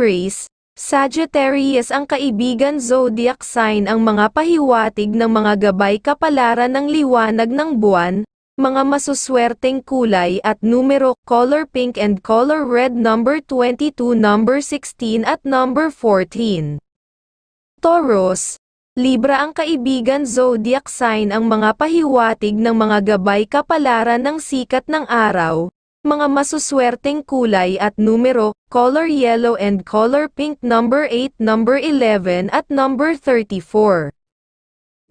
Aries, Sagittarius ang kaibigan zodiac sign ang mga pahiwatig ng mga gabay kapalaran ng liwanag ng buwan, mga masuswerteng kulay at numero, color pink and color red, number 22, number 16 at number 14. Taurus, Libra ang kaibigan zodiac sign ang mga pahiwatig ng mga gabay kapalaran ng sikat ng araw, mga masuswerteng kulay at numero, color yellow and color pink, number 8, number 11 at number 34.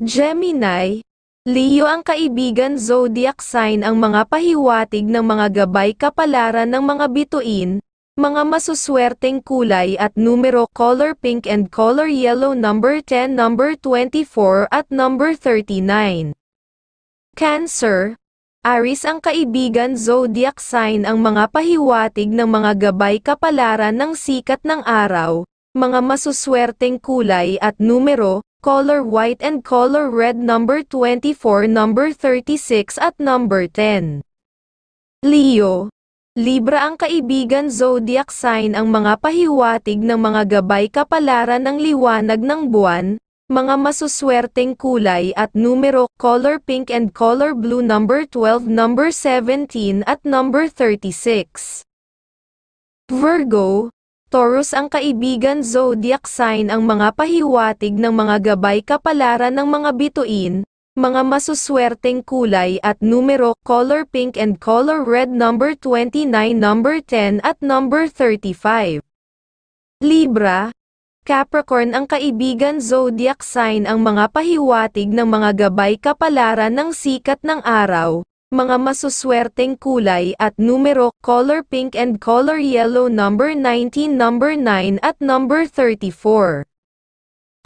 Gemini, Leo ang kaibigan zodiac sign ang mga pahiwatig ng mga gabay kapalaran ng mga bituin, mga masuswerteng kulay at numero, color pink and color yellow, number 10, number 24 at number 39. Cancer, Aries ang kaibigan zodiac sign ang mga pahiwatig ng mga gabay kapalaran ng sikat ng araw, mga masuswerteng kulay at numero, color white and color red, number 24, number 36 at number 10. Leo, Libra ang kaibigan zodiac sign ang mga pahiwatig ng mga gabay kapalaran ng liwanag ng buwan, mga masuswerteng kulay at numero, color pink and color blue, number 12, number 17 at number 36. Virgo, Taurus ang kaibigan zodiac sign ang mga pahiwatig ng mga gabay kapalaran ng mga bituin, mga masuswerteng kulay at numero, color pink and color red, number 29, number 10 at number 35. Libra, Capricorn ang kaibigan zodiac sign ang mga pahiwatig ng mga gabay kapalaran ng sikat ng araw, mga masuswerteng kulay at numero, color pink and color yellow, number 19, number 9 at number 34.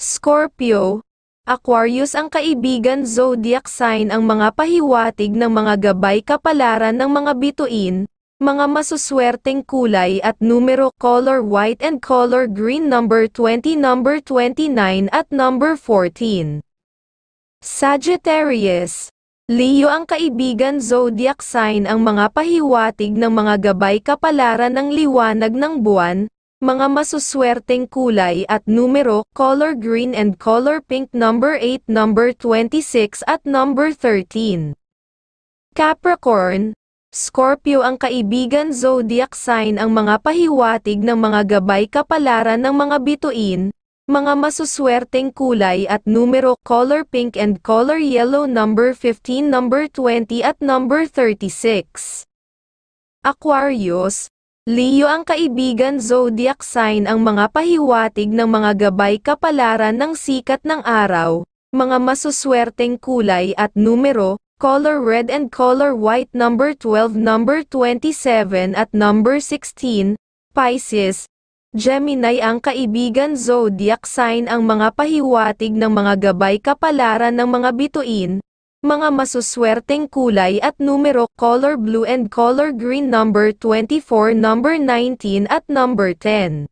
Scorpio, Aquarius ang kaibigan zodiac sign ang mga pahiwatig ng mga gabay kapalaran ng mga bituin, mga masuswerteng kulay at numero, color white and color green, number 20, number 29 at number 14. Sagittarius, Leo ang kaibigan zodiac sign ang mga pahiwatig ng mga gabay kapalaran ng liwanag ng buwan, mga masuswerteng kulay at numero, color green and color pink, number 8, number 26 at number 13. Capricorn, Scorpio ang kaibigan zodiac sign ang mga pahiwatig ng mga gabay kapalaran ng mga bituin, mga masuswerteng kulay at numero, color pink and color yellow, number 15, number 20 at number 36. Aquarius, Leo ang kaibigan zodiac sign ang mga pahiwatig ng mga gabay kapalaran ng sikat ng araw, mga masuswerteng kulay at numero, color red and color white, number 12, number 27 at number 16. Pisces, Gemini ang kaibigan zodiac sign ang mga pahiwatig ng mga gabay kapalaran ng mga bituin, mga masuswerteng kulay at numero, color blue and color green, number 24, number 19 at number 10.